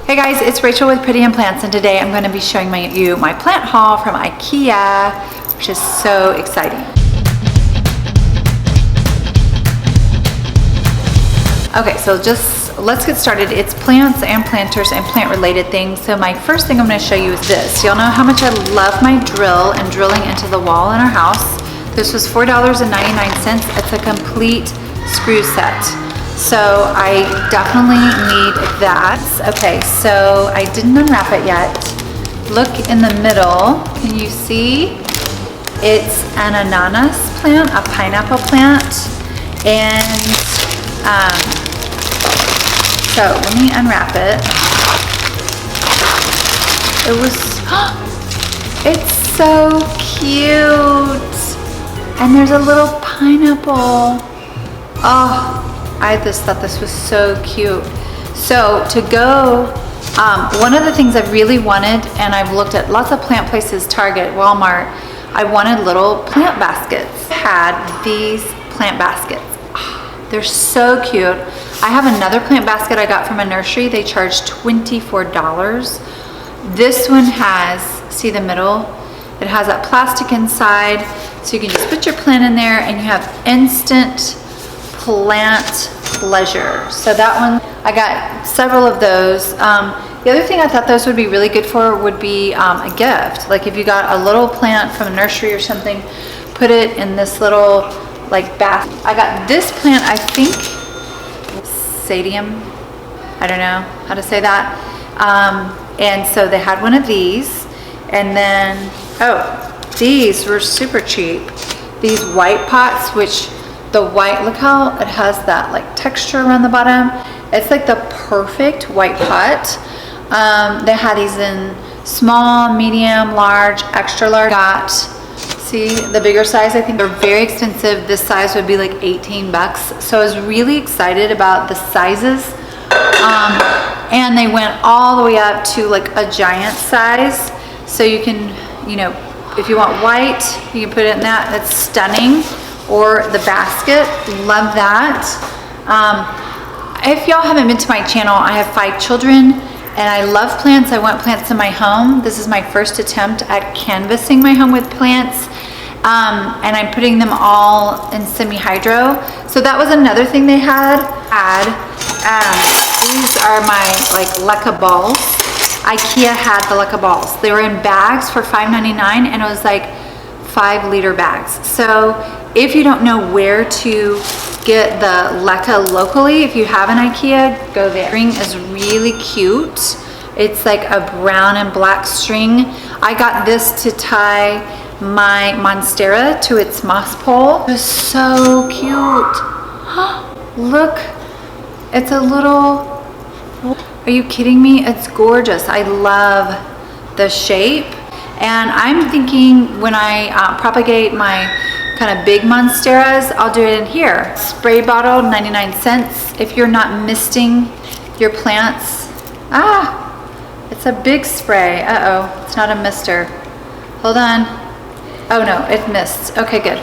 Hey guys, it's Rachel with Pretty and Plants, and today I'm going to be showing you my plant haul from Ikea, which is so exciting. Okay, so let's get started. It's plants and planters and plant related things. So my first thing I'm going to show you is this. Y'all know how much I love my drill and drilling into the wall in our house. This was $4.99. It's a complete screw set. So I definitely need that. Okay, so I didn't unwrap it yet. Look in the middle. Can you see? It's an ananas plant, a pineapple plant. And so let me unwrap it. It was, it's so cute. And there's a little pineapple. Oh, I just thought this was so cute. So to go, one of the things I really wanted, and I've looked at lots of plant places, Target, Walmart, I wanted little plant baskets. Had these plant baskets. They're so cute. I have another plant basket I got from a nursery. They charge $24. This one has, see the middle? It has that plastic inside, so you can just put your plant in there and you have instant plant pleasure. So that one, I got several of those. The other thing I thought those would be really good for would be a gift. Like if you got a little plant from a nursery or something, put it in this little like bath. I got this plant, I think, Sadium. I don't know how to say that. And so they had one of these. And then, oh, these were super cheap. These white pots, which the white, look how it has that like texture around the bottom. It's like the perfect white pot. They had these in small, medium, large, extra large. Got, see the bigger size. I think they're very expensive. This size would be like 18 bucks. So I was really excited about the sizes. And they went all the way up to like a giant size. So you can, you know, if you want white, you can put it in that. That's stunning. Or the basket, love that. If y'all haven't been to my channel, I have 5 children and I love plants. I want plants in my home. This is my first attempt at canvassing my home with plants. And I'm putting them all in semi-hydro. So that was another thing they had. These are my like LECA balls. Ikea had the LECA balls. They were in bags for $5.99 and it was like 5-liter bags. So if you don't know where to get the LECA locally, if you have an Ikea, go there. String is really cute. It's like a brown and black string. I got this to tie my monstera to its moss pole. It's so cute. Look, it's a little, are you kidding me? It's gorgeous. I love the shape. And I'm thinking when I propagate my kind of big monsteras, I'll do it in here. Spray bottle, 99 cents. If you're not misting your plants. It's a big spray. Uh-oh, it's not a mister. Hold on. Oh no, it missed. Okay, good.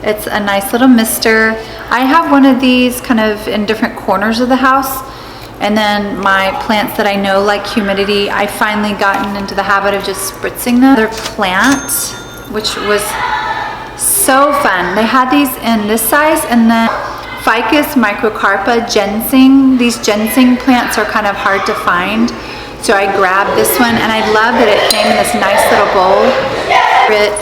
It's a nice little mister. I have one of these kind of in different corners of the house. And then my plants that I know like humidity, I finally gotten into the habit of just spritzing them. Their plant, which was so fun. They had these in this size, and then ficus, microcarpa, ginseng. These ginseng plants are kind of hard to find. So I grabbed this one, and I love that it came in this nice little bowl.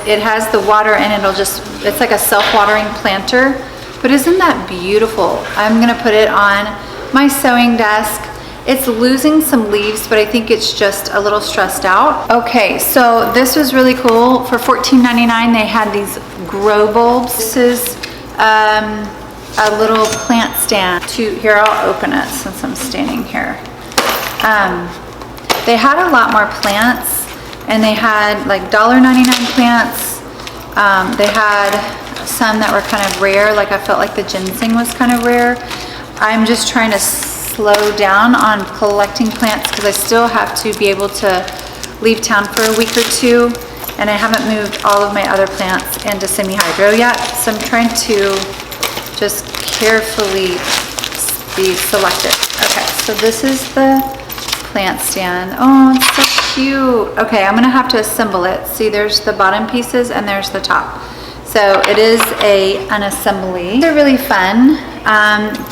It has the water and it's like a self-watering planter. But isn't that beautiful? I'm gonna put it on my sewing desk. It's losing some leaves, but I think it's just a little stressed out. Okay, so this was really cool. For $14.99, they had these grow bulbs. This is a little plant stand. Here, I'll open it since I'm standing here. They had a lot more plants, and they had like $1.99 plants. They had some that were kind of rare, like I felt like the ginseng was kind of rare. I'm just trying to slow down on collecting plants because I still have to be able to leave town for a week or 2, and I haven't moved all of my other plants into semi-hydro yet. So I'm trying to just carefully be selective. Okay, so this is the plant stand. Oh, it's so cute. Okay, I'm gonna have to assemble it. See, there's the bottom pieces and there's the top. So it is an assembly. They're really fun.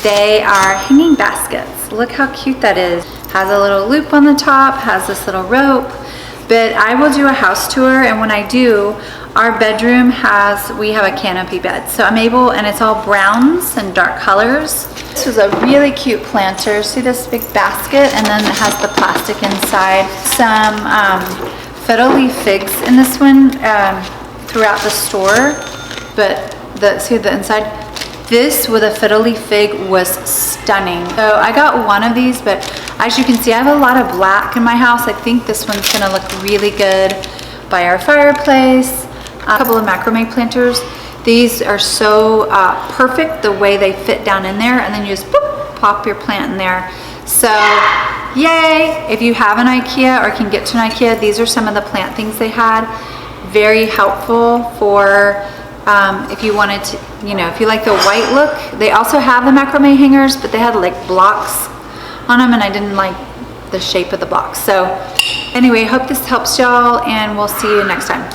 They are hanging baskets. Look how cute that is. Has a little loop on the top, has this little rope. But I will do a house tour, and when I do, our bedroom we have a canopy bed. So I'm able, and it's all browns and dark colors. This is a really cute planter. See this big basket, and then it has the plastic inside. Some fiddle leaf figs in this one throughout the store, but see the inside? This with a fiddle leaf fig was stunning. So I got one of these, but as you can see, I have a lot of black in my house. I think this one's gonna look really good by our fireplace. A couple of macrame planters. These are so perfect the way they fit down in there, and then you just boop, pop your plant in there. So yay! If you have an Ikea or can get to an Ikea, these are some of the plant things they had. Very helpful for if you wanted to, if you like the white look. They also have the macrame hangers, but they had like blocks on them, and I didn't like the shape of the blocks. So anyway, I hope this helps y'all, and we'll see you next time.